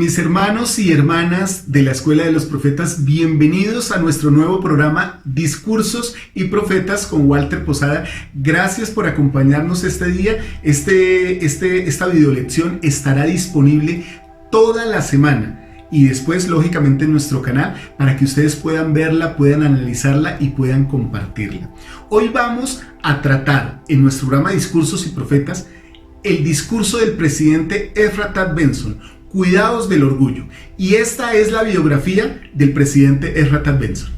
Mis hermanos y hermanas de la Escuela de los Profetas, bienvenidos a nuestro nuevo programa Discursos y Profetas con Walter Posada. Gracias por acompañarnos este día. Esta videolección estará disponible toda la semana y después, lógicamente, en nuestro canal para que ustedes puedan verla, puedan analizarla y puedan compartirla. Hoy vamos a tratar en nuestro programa Discursos y Profetas el discurso del presidente Ezra Benson. Cuidados del orgullo. Y esta es la biografía del presidente Ezra Benson.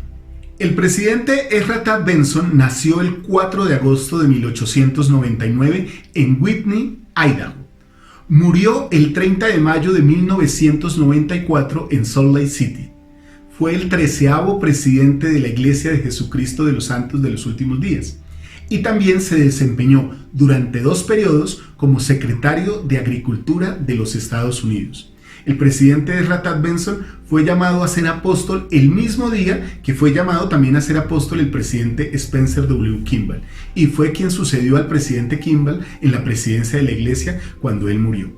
El presidente Ezra Benson nació el 4 de agosto de 1899 en Whitney, Idaho. Murió el 30 de mayo de 1994 en Salt Lake City. Fue el 13º presidente de la Iglesia de Jesucristo de los Santos de los Últimos Días. Y también se desempeñó durante 2 periodos como secretario de Agricultura de los Estados Unidos. El presidente Ezra Benson fue llamado a ser apóstol el mismo día que fue llamado también a ser apóstol el presidente Spencer W. Kimball, y fue quien sucedió al presidente Kimball en la presidencia de la iglesia cuando él murió.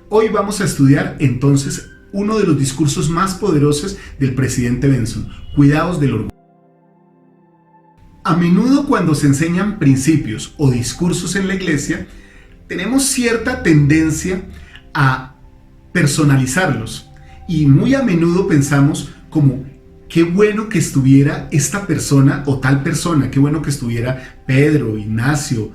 Hoy vamos a estudiar entonces uno de los discursos más poderosos del presidente Benson: cuidados del orgullo. A menudo cuando se enseñan principios o discursos en la iglesia, tenemos cierta tendencia a personalizarlos y muy a menudo pensamos como qué bueno que estuviera esta persona o tal persona, qué bueno que estuviera Pedro, Ignacio,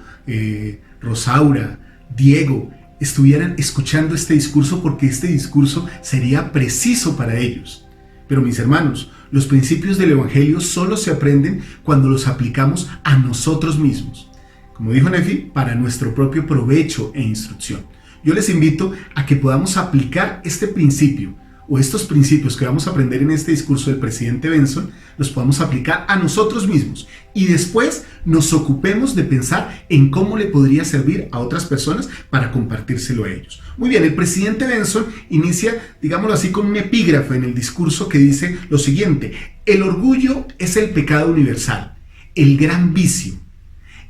Rosaura, Diego, estuvieran escuchando este discurso porque este discurso sería preciso para ellos. Pero mis hermanos, los principios del Evangelio solo se aprenden cuando los aplicamos a nosotros mismos. Como dijo Nefi, para nuestro propio provecho e instrucción. Yo les invito a que podamos aplicar este principio o estos principios que vamos a aprender en este discurso del presidente Benson, los podamos aplicar a nosotros mismos y después nos ocupemos de pensar en cómo le podría servir a otras personas para compartírselo a ellos. Muy bien, el presidente Benson inicia, digámoslo así, con un epígrafe en el discurso que dice lo siguiente: el orgullo es el pecado universal, el gran vicio.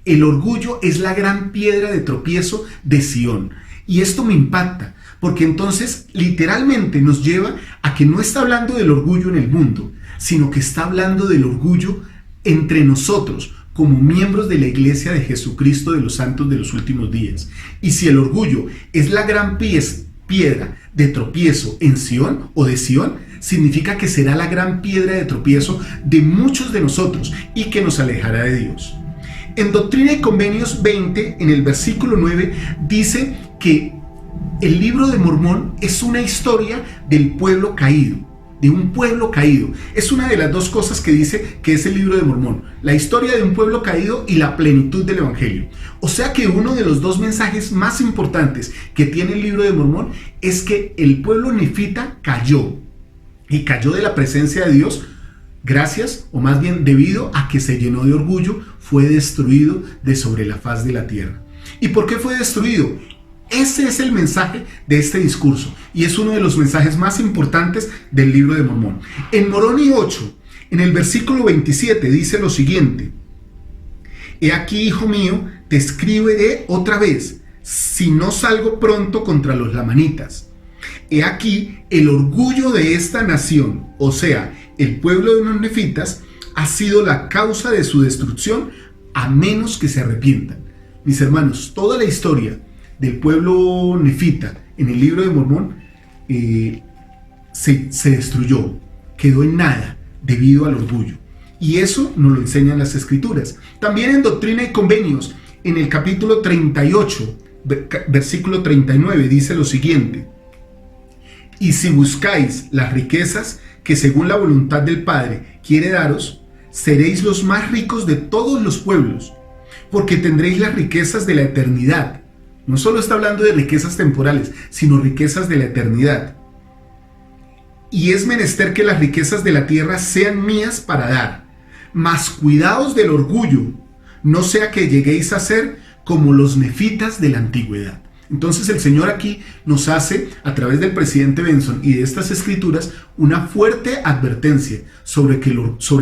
El orgullo es la gran piedra de tropiezo de Sion. Y esto me impacta, porque entonces literalmente nos lleva a que no está hablando del orgullo en el mundo, sino que está hablando del orgullo entre nosotros, como miembros de la Iglesia de Jesucristo de los Santos de los Últimos Días. Y si el orgullo es la gran piedra de tropiezo en Sion o de Sion, significa que será la gran piedra de tropiezo de muchos de nosotros y que nos alejará de Dios. En Doctrina y Convenios 20, en el versículo 9, dice que el libro de Mormón es una historia del pueblo caído, de un pueblo caído. Es una de las 2 cosas que dice que es el libro de Mormón: la historia de un pueblo caído y la plenitud del Evangelio. O sea que uno de los 2 mensajes más importantes que tiene el libro de Mormón es que el pueblo nefita cayó, y cayó de la presencia de Dios gracias, o más bien debido a que se llenó de orgullo, fue destruido de sobre la faz de la tierra. ¿Y por qué fue destruido? Ese es el mensaje de este discurso y es uno de los mensajes más importantes del libro de Mormón. En Moroni 8, en el versículo 27, dice lo siguiente: he aquí, hijo mío, te escribiré otra vez, si no salgo pronto contra los lamanitas. He aquí, el orgullo de esta nación, o sea, el pueblo de los nefitas, ha sido la causa de su destrucción, a menos que se arrepientan. Mis hermanos, toda la historia del pueblo nefita en el libro de Mormón se destruyó, quedó en nada debido al orgullo. Y eso nos lo enseñan las Escrituras. También en Doctrina y Convenios, en el capítulo 38, versículo 39, dice lo siguiente: y si buscáis las riquezas que según la voluntad del Padre quiere daros, seréis los más ricos de todos los pueblos, porque tendréis las riquezas de la eternidad. No solo está hablando de riquezas temporales, sino riquezas de la eternidad. Y es menester que las riquezas de la tierra sean mías para dar. Mas cuidaos del orgullo, no sea que lleguéis a ser como los nefitas de la antigüedad. Entonces el Señor aquí nos hace, a través del presidente Benson y de estas escrituras, una fuerte advertencia sobre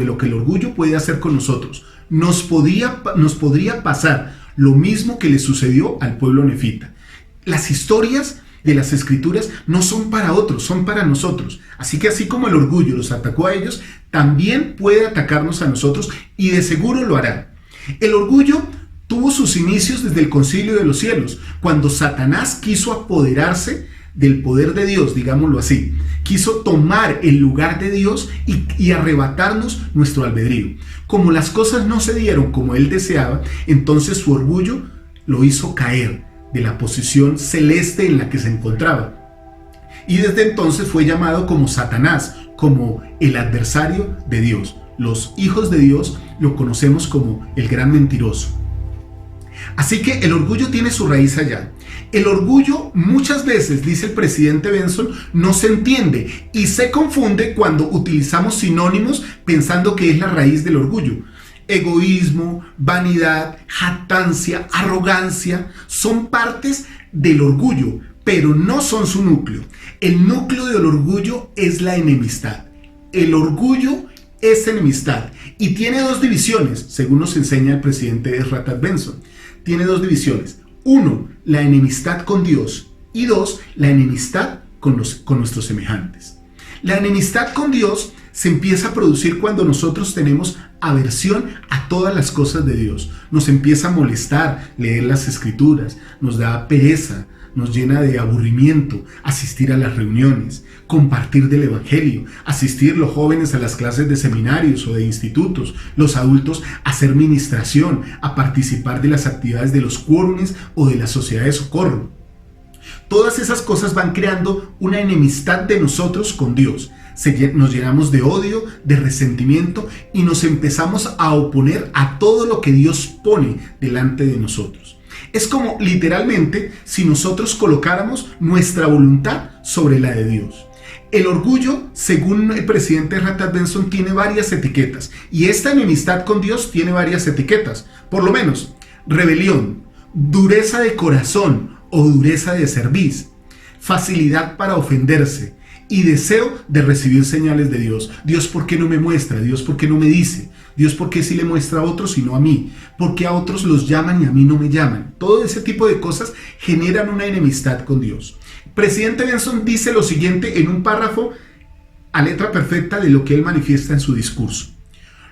lo que el orgullo puede hacer con nosotros. Nos podría pasar lo mismo que le sucedió al pueblo nefita. Las historias de las Escrituras no son para otros, son para nosotros. Así que así como el orgullo los atacó a ellos, también puede atacarnos a nosotros y de seguro lo hará. El orgullo tuvo sus inicios desde el Concilio de los Cielos, cuando Satanás quiso apoderarse del poder de Dios, digámoslo así. Quiso tomar el lugar de Dios y arrebatarnos nuestro albedrío. Como las cosas no se dieron como él deseaba, entonces su orgullo lo hizo caer de la posición celeste en la que se encontraba. Y desde entonces fue llamado como Satanás, como el adversario de Dios. Los hijos de Dios lo conocemos como el gran mentiroso. Así que el orgullo tiene su raíz allá. El orgullo muchas veces, dice el presidente Benson, no se entiende y se confunde cuando utilizamos sinónimos pensando que es la raíz del orgullo. Egoísmo, vanidad, jactancia, arrogancia son partes del orgullo, pero no son su núcleo. El núcleo del orgullo es la enemistad. El orgullo es enemistad y tiene dos divisiones, según nos enseña el presidente Ezra Taft Benson. Tiene dos divisiones. Uno, la enemistad con Dios, y dos, la enemistad con nuestros semejantes. La enemistad con Dios se empieza a producir cuando nosotros tenemos aversión a todas las cosas de Dios. Nos empieza a molestar leer las Escrituras, nos da pereza, nos llena de aburrimiento asistir a las reuniones, compartir del Evangelio, asistir los jóvenes a las clases de seminarios o de institutos, los adultos a hacer ministración, a participar de las actividades de los quórumes o de la sociedad de socorro. Todas esas cosas van creando una enemistad de nosotros con Dios. Nos llenamos de odio, de resentimiento y nos empezamos a oponer a todo lo que Dios pone delante de nosotros. Es como literalmente si nosotros colocáramos nuestra voluntad sobre la de Dios. El orgullo, según el presidente Ezra Taft Benson, tiene varias etiquetas y esta enemistad con Dios tiene varias etiquetas. Por lo menos, rebelión, dureza de corazón o dureza de cerviz, facilidad para ofenderse y deseo de recibir señales de Dios. Dios, ¿por qué no me muestra? Dios, ¿por qué no me dice? Dios, ¿por qué sí le muestra a otros y no a mí? ¿Por qué a otros los llaman y a mí no me llaman? Todo ese tipo de cosas generan una enemistad con Dios. Presidente Benson dice lo siguiente en un párrafo a letra perfecta de lo que él manifiesta en su discurso.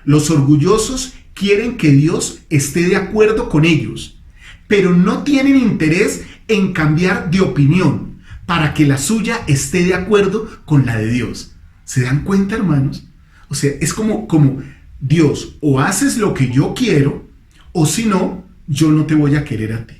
Los orgullosos quieren que Dios esté de acuerdo con ellos, pero no tienen interés en cambiar de opinión para que la suya esté de acuerdo con la de Dios. ¿Se dan cuenta, hermanos? O sea, es como Dios, o haces lo que yo quiero, o si no, yo no te voy a querer a ti.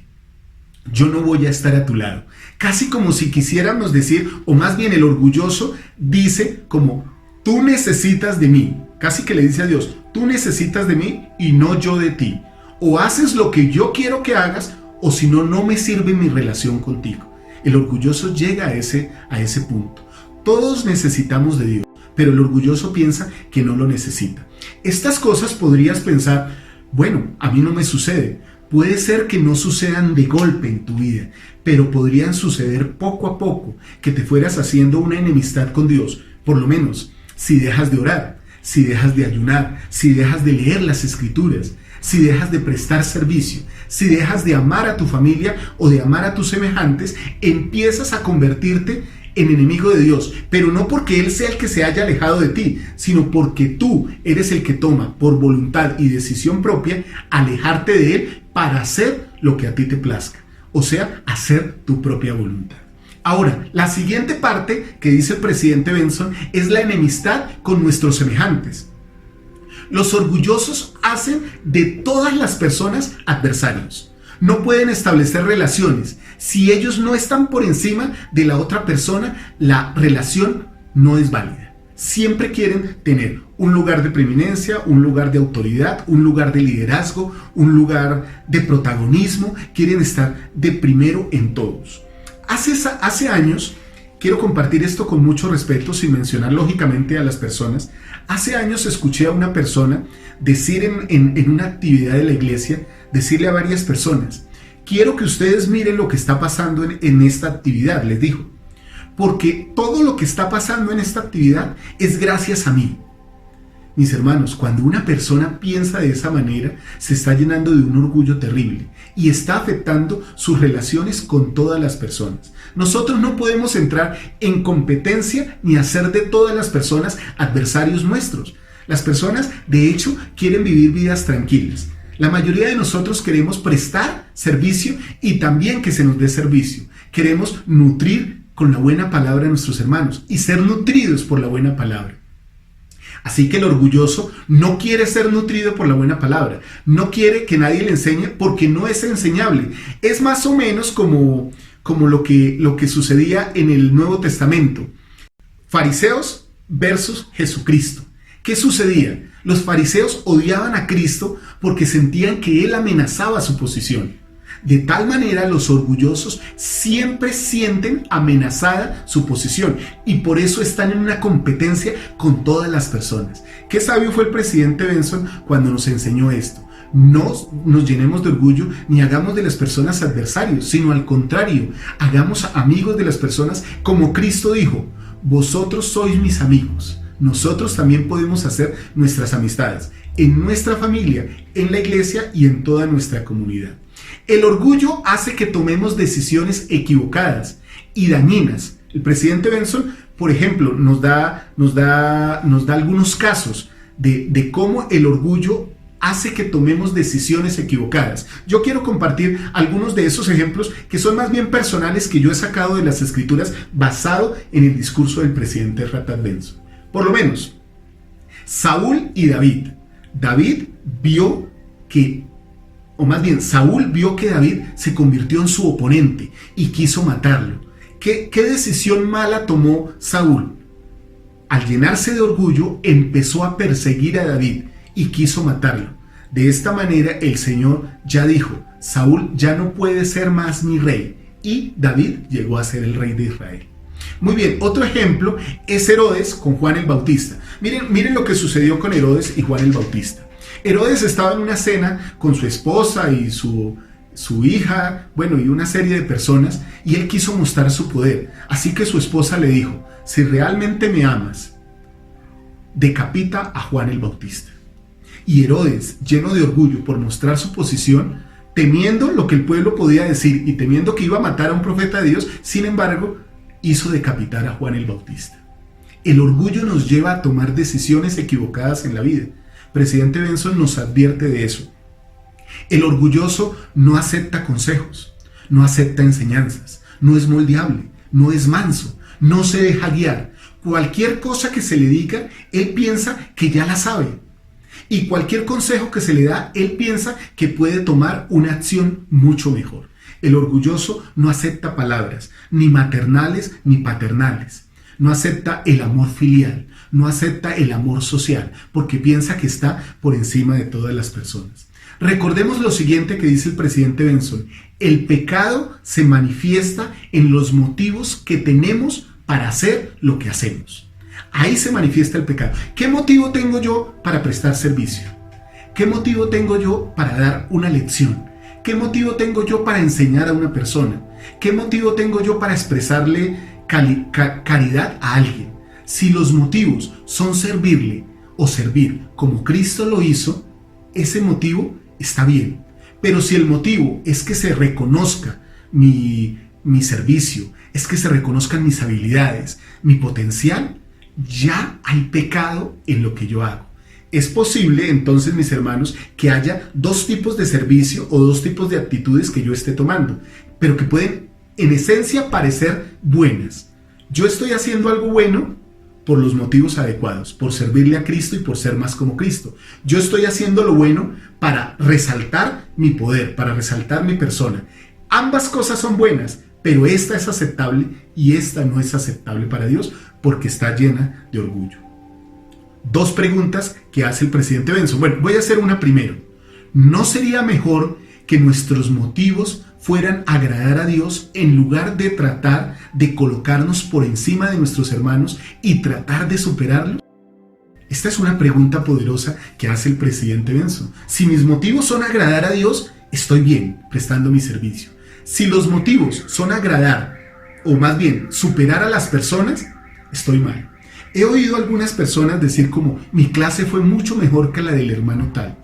Yo no voy a estar a tu lado. Casi como si quisiéramos decir, o más bien el orgulloso dice como, tú necesitas de mí. Casi que le dice a Dios, tú necesitas de mí y no yo de ti. O haces lo que yo quiero que hagas, o si no, no me sirve mi relación contigo. El orgulloso llega a ese punto. Todos necesitamos de Dios, pero el orgulloso piensa que no lo necesita. Estas cosas podrías pensar, bueno, a mí no me sucede. Puede ser que no sucedan de golpe en tu vida, pero podrían suceder poco a poco, que te fueras haciendo una enemistad con Dios. Por lo menos, si dejas de orar, si dejas de ayunar, si dejas de leer las Escrituras, si dejas de prestar servicio, si dejas de amar a tu familia o de amar a tus semejantes, empiezas a convertirte en enemigo de Dios, pero no porque Él sea el que se haya alejado de ti, sino porque tú eres el que toma por voluntad y decisión propia alejarte de Él para hacer lo que a ti te plazca, o sea, hacer tu propia voluntad. Ahora, la siguiente parte que dice el presidente Benson es la enemistad con nuestros semejantes. Los orgullosos hacen de todas las personas adversarios. No pueden establecer relaciones. Si ellos no están por encima de la otra persona, la relación no es válida. Siempre quieren tener un lugar de preeminencia, un lugar de autoridad, un lugar de liderazgo, un lugar de protagonismo. Quieren estar de primero en todos. Hace años, quiero compartir esto con mucho respeto, sin mencionar lógicamente a las personas. Hace años escuché a una persona decir en una actividad de la iglesia, decirle a varias personas, quiero que ustedes miren lo que está pasando en esta actividad, les dijo, porque todo lo que está pasando en esta actividad es gracias a mí. Mis hermanos, cuando una persona piensa de esa manera, se está llenando de un orgullo terrible y está afectando sus relaciones con todas las personas. Nosotros no podemos entrar en competencia ni hacer de todas las personas adversarios nuestros. Las personas, de hecho, quieren vivir vidas tranquilas. La mayoría de nosotros queremos prestar servicio y también que se nos dé servicio. Queremos nutrir con la buena palabra a nuestros hermanos y ser nutridos por la buena palabra. Así que el orgulloso no quiere ser nutrido por la buena palabra, no quiere que nadie le enseñe porque no es enseñable. Es más o menos como lo que sucedía en el Nuevo Testamento. Fariseos versus Jesucristo. ¿Qué sucedía? Los fariseos odiaban a Cristo porque sentían que Él amenazaba su posición. De tal manera los orgullosos siempre sienten amenazada su posición y por eso están en una competencia con todas las personas. Qué sabio fue el presidente Benson cuando nos enseñó esto. No nos llenemos de orgullo ni hagamos de las personas adversarios, sino al contrario, hagamos amigos de las personas como Cristo dijo, vosotros sois mis amigos. Nosotros también podemos hacer nuestras amistades en nuestra familia, en la iglesia y en toda nuestra comunidad. El orgullo hace que tomemos decisiones equivocadas y dañinas. El presidente Benson, por ejemplo, nos da algunos casos de cómo el orgullo hace que tomemos decisiones equivocadas. Yo quiero compartir algunos de esos ejemplos que son más bien personales que yo he sacado de las escrituras basado en el discurso del presidente Ratad Benson. Por lo menos, Saúl y David. Saúl vio que David se convirtió en su oponente y quiso matarlo. ¿Qué decisión mala tomó Saúl? Al llenarse de orgullo, empezó a perseguir a David y quiso matarlo. De esta manera, el Señor ya dijo, Saúl ya no puede ser más mi rey, y David llegó a ser el rey de Israel. Muy bien, otro ejemplo es Herodes con Juan el Bautista. Miren lo que sucedió con Herodes y Juan el Bautista. Herodes estaba en una cena con su esposa y su hija, y una serie de personas, y él quiso mostrar su poder. Así que su esposa le dijo, si realmente me amas, decapita a Juan el Bautista. Y Herodes, lleno de orgullo por mostrar su posición, temiendo lo que el pueblo podía decir y temiendo que iba a matar a un profeta de Dios, sin embargo, hizo decapitar a Juan el Bautista. El orgullo nos lleva a tomar decisiones equivocadas en la vida. Presidente Benson nos advierte de eso. El orgulloso no acepta consejos, no acepta enseñanzas, no es moldeable, no es manso, no se deja guiar. Cualquier cosa que se le diga, él piensa que ya la sabe. Y cualquier consejo que se le da, él piensa que puede tomar una acción mucho mejor. El orgulloso no acepta palabras, ni maternales ni paternales. No acepta el amor filial, no acepta el amor social, porque piensa que está por encima de todas las personas. Recordemos lo siguiente que dice el presidente Benson. El pecado se manifiesta en los motivos que tenemos para hacer lo que hacemos. Ahí se manifiesta el pecado. ¿Qué motivo tengo yo para prestar servicio? ¿Qué motivo tengo yo para dar una lección? ¿Qué motivo tengo yo para enseñar a una persona? ¿Qué motivo tengo yo para expresarle caridad a alguien? Si los motivos son servirle o servir como Cristo lo hizo, ese motivo está bien. Pero si el motivo es que se reconozca mi servicio, es que se reconozcan mis habilidades, mi potencial, ya hay pecado en lo que yo hago. Es posible, entonces, mis hermanos, que haya dos tipos de servicio o dos tipos de actitudes que yo esté tomando, pero que pueden, en esencia, parecer buenas. Yo estoy haciendo algo bueno por los motivos adecuados, por servirle a Cristo y por ser más como Cristo. Yo estoy haciendo lo bueno para resaltar mi poder, para resaltar mi persona. Ambas cosas son buenas, pero esta es aceptable y esta no es aceptable para Dios porque está llena de orgullo. Dos preguntas que hace el presidente Benson. Bueno, voy a hacer una primero. ¿No sería mejor que nuestros motivos fueran agradar a Dios en lugar de tratar de colocarnos por encima de nuestros hermanos y tratar de superarlos? Esta es una pregunta poderosa que hace el presidente Benson. Si mis motivos son agradar a Dios, estoy bien prestando mi servicio. Si los motivos son agradar, o más bien superar a las personas, estoy mal. He oído a algunas personas decir como, mi clase fue mucho mejor que la del hermano tal.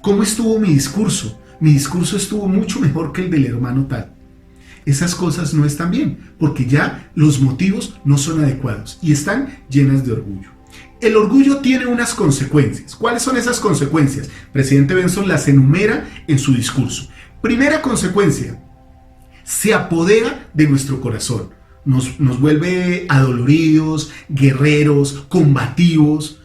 ¿Cómo estuvo mi discurso? Mi discurso estuvo mucho mejor que el del hermano tal. Esas cosas no están bien, porque ya los motivos no son adecuados y están llenas de orgullo. El orgullo tiene unas consecuencias. ¿Cuáles son esas consecuencias? Presidente Benson las enumera en su discurso. Primera consecuencia, se apodera de nuestro corazón. Nos vuelve adoloridos, guerreros, combativos,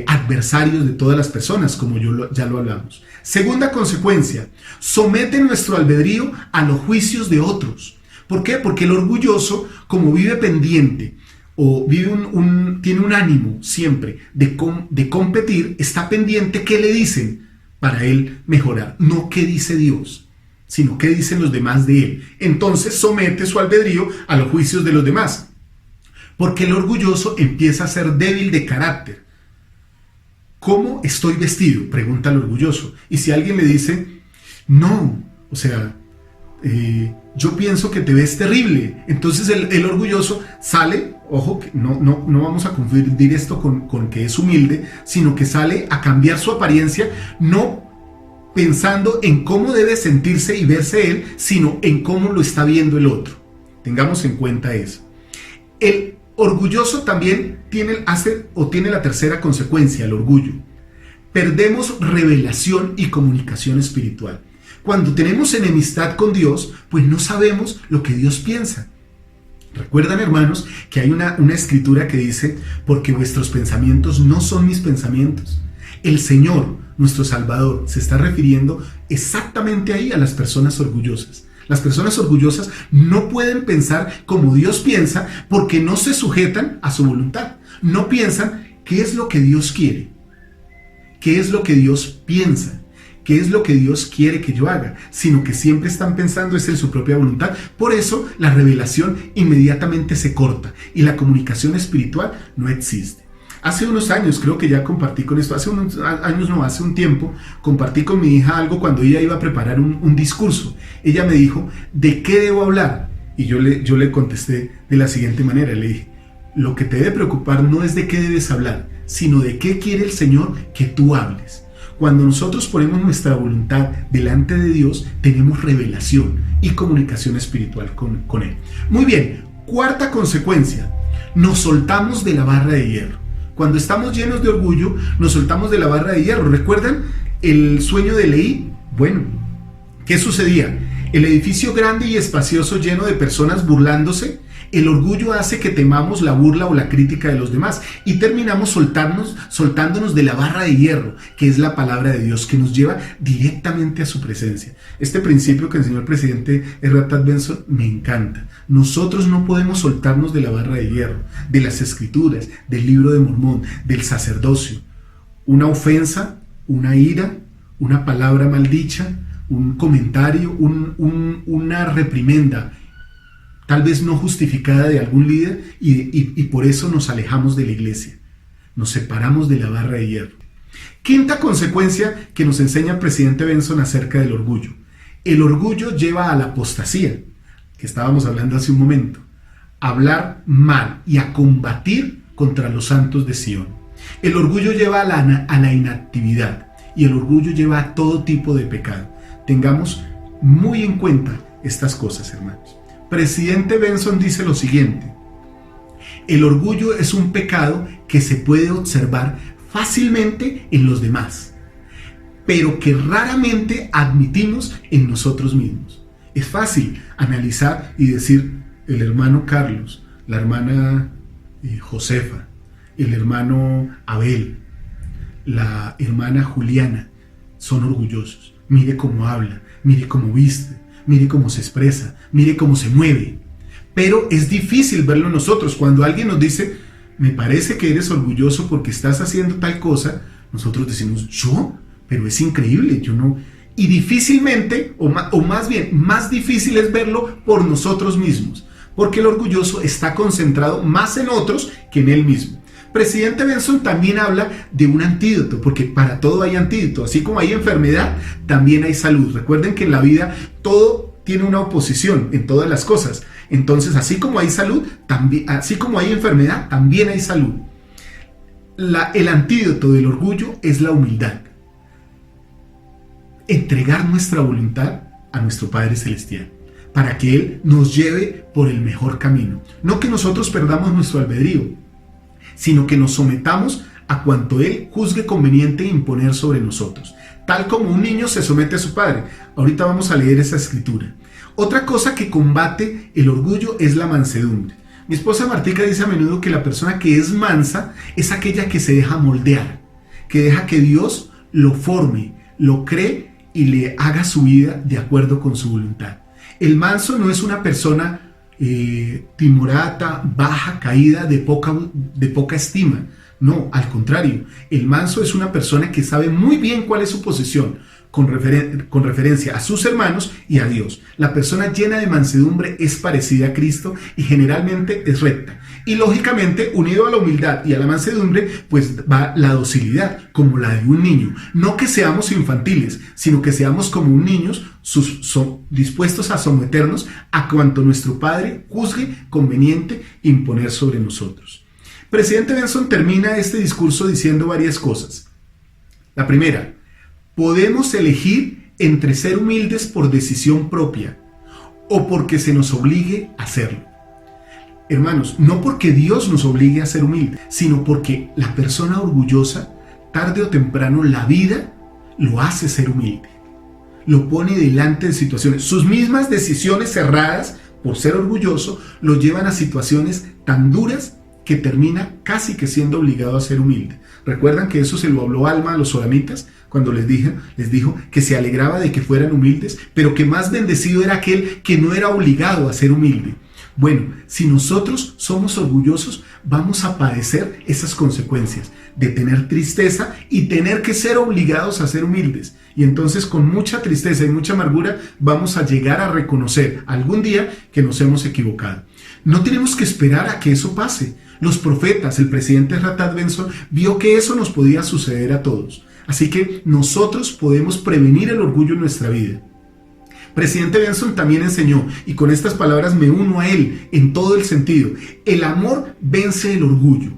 adversarios de todas las personas, como ya lo hablamos. Segunda consecuencia, somete nuestro albedrío a los juicios de otros. ¿Por qué? Porque el orgulloso, como vive pendiente o tiene un ánimo siempre de competir, está pendiente qué le dicen para él mejorar, no qué dice Dios, sino qué dicen los demás de él. Entonces somete su albedrío a los juicios de los demás, porque el orgulloso empieza a ser débil de carácter. ¿Cómo estoy vestido?, pregunta el orgulloso. Y si alguien le dice, no, o sea, yo pienso que te ves terrible, entonces el orgulloso sale, ojo, no vamos a confundir esto con que es humilde, sino que sale a cambiar su apariencia, no pensando en cómo debe sentirse y verse él, sino en cómo lo está viendo el otro. Tengamos en cuenta eso. El orgulloso también tiene la tercera consecuencia, el orgullo. Perdemos revelación y comunicación espiritual. Cuando tenemos enemistad con Dios, pues no sabemos lo que Dios piensa. Recuerdan, hermanos, que hay una escritura que dice, porque vuestros pensamientos no son mis pensamientos. El Señor, nuestro Salvador, se está refiriendo exactamente ahí a las personas orgullosas. Las personas orgullosas no pueden pensar como Dios piensa porque no se sujetan a su voluntad. No piensan qué es lo que Dios quiere, qué es lo que Dios piensa, qué es lo que Dios quiere que yo haga, sino que siempre están pensando es en su propia voluntad. Por eso la revelación inmediatamente se corta y la comunicación espiritual no existe. Hace unos años, creo que ya compartí con esto, hace un tiempo, compartí con mi hija algo cuando ella iba a preparar un discurso. Ella me dijo, ¿de qué debo hablar? Y yo le contesté de la siguiente manera, le dije, lo que te debe preocupar no es de qué debes hablar, sino de qué quiere el Señor que tú hables. Cuando nosotros ponemos nuestra voluntad delante de Dios, tenemos revelación y comunicación espiritual con Él. Muy bien, cuarta consecuencia, nos soltamos de la barra de hierro. Cuando estamos llenos de orgullo, nos soltamos de la barra de hierro. ¿Recuerdan el sueño de Leí? Bueno, ¿qué sucedía? El edificio grande y espacioso lleno de personas burlándose. El orgullo hace que temamos la burla o la crítica de los demás y terminamos soltándonos de la barra de hierro, que es la palabra de Dios que nos lleva directamente a su presencia. Este principio que enseñó el presidente R. Tad Benson me encanta. Nosotros no podemos soltarnos de la barra de hierro, de las escrituras, del libro de Mormón, del sacerdocio. Una ofensa, una ira, una palabra maldicha, un comentario, una reprimenda, tal vez no justificada de algún líder y por eso nos alejamos de la iglesia. Nos separamos de la barra de hierro. Quinta consecuencia que nos enseña el presidente Benson acerca del orgullo. El orgullo lleva a la apostasía, que estábamos hablando hace un momento. A hablar mal y a combatir contra los santos de Sion. El orgullo lleva a la inactividad y el orgullo lleva a todo tipo de pecado. Tengamos muy en cuenta estas cosas, hermanos. Presidente Benson dice lo siguiente: el orgullo es un pecado que se puede observar fácilmente en los demás, pero que raramente admitimos en nosotros mismos. Es fácil analizar y decir, el hermano Carlos, la hermana Josefa, el hermano Abel, la hermana Juliana, son orgullosos. Mire cómo habla, mire cómo viste, mire cómo se expresa, mire cómo se mueve. Pero es difícil verlo nosotros. Cuando alguien nos dice, me parece que eres orgulloso porque estás haciendo tal cosa, nosotros decimos, ¿yo? Pero es increíble, yo no. Y difícilmente, o más bien, más difícil es verlo por nosotros mismos, porque el orgulloso está concentrado más en otros que en él mismo. Presidente Benson también habla de un antídoto, porque para todo hay antídoto. Así como hay enfermedad, también hay salud. Recuerden que en la vida todo tiene una oposición en todas las cosas. Entonces, así como hay salud, así como hay enfermedad, también hay salud. el antídoto del orgullo es la humildad. Entregar nuestra voluntad a nuestro Padre Celestial para que Él nos lleve por el mejor camino. No que nosotros perdamos nuestro albedrío, sino que nos sometamos a cuanto Él juzgue conveniente imponer sobre nosotros, tal como un niño se somete a su padre. Ahorita vamos a leer esa escritura. Otra cosa que combate el orgullo es la mansedumbre. Mi esposa Martica dice a menudo que la persona que es mansa es aquella que se deja moldear, que deja que Dios lo forme, lo cree y le haga su vida de acuerdo con su voluntad. El manso no es una persona timorata, baja, caída, de poca estima. No, al contrario, el manso es una persona que sabe muy bien cuál es su posición con referencia a sus hermanos y a Dios. La persona llena de mansedumbre es parecida a Cristo y generalmente es recta. Y lógicamente, unido a la humildad y a la mansedumbre, pues va la docilidad, como la de un niño. No que seamos infantiles, sino que seamos como un niño, dispuestos a someternos a cuanto nuestro Padre juzgue conveniente imponer sobre nosotros. Presidente Benson termina este discurso diciendo varias cosas. La primera: podemos elegir entre ser humildes por decisión propia o porque se nos obligue a hacerlo. Hermanos, no porque Dios nos obligue a ser humildes, sino porque la persona orgullosa, tarde o temprano, la vida lo hace ser humilde. Lo pone delante de situaciones. Sus mismas decisiones cerradas por ser orgulloso lo llevan a situaciones tan duras que termina casi que siendo obligado a ser humilde. ¿Recuerdan que eso se lo habló Alma a los solamitas? Cuando les dijo que se alegraba de que fueran humildes, pero que más bendecido era aquel que no era obligado a ser humilde. Bueno, si nosotros somos orgullosos, vamos a padecer esas consecuencias de tener tristeza y tener que ser obligados a ser humildes. Y entonces, con mucha tristeza y mucha amargura, vamos a llegar a reconocer algún día que nos hemos equivocado. No tenemos que esperar a que eso pase. Los profetas, el presidente Ratad Benson, vio que eso nos podía suceder a todos. Así que nosotros podemos prevenir el orgullo en nuestra vida. Presidente Benson también enseñó, y con estas palabras me uno a él en todo el sentido: el amor vence el orgullo,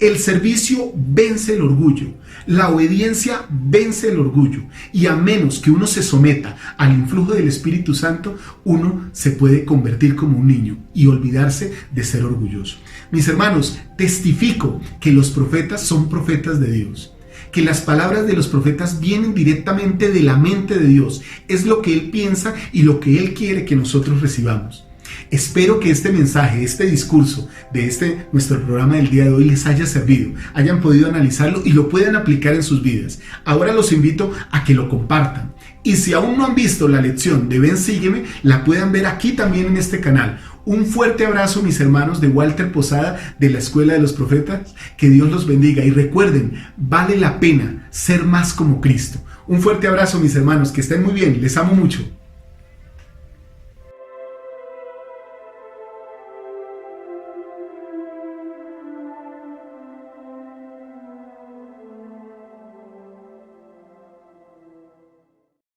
el servicio vence el orgullo, la obediencia vence el orgullo, y a menos que uno se someta al influjo del Espíritu Santo, uno se puede convertir como un niño y olvidarse de ser orgulloso. Mis hermanos, testifico que los profetas son profetas de Dios, que las palabras de los profetas vienen directamente de la mente de Dios. Es lo que Él piensa y lo que Él quiere que nosotros recibamos. Espero que este mensaje, este discurso de nuestro programa del día de hoy les haya servido, hayan podido analizarlo y lo puedan aplicar en sus vidas. Ahora los invito a que lo compartan. Y si aún no han visto la lección de Ven Sígueme, la puedan ver aquí también en este canal. Un fuerte abrazo, mis hermanos de Walter Posada, de la Escuela de los Profetas. Que Dios los bendiga y recuerden, vale la pena ser más como Cristo. Un fuerte abrazo, mis hermanos, que estén muy bien, les amo mucho.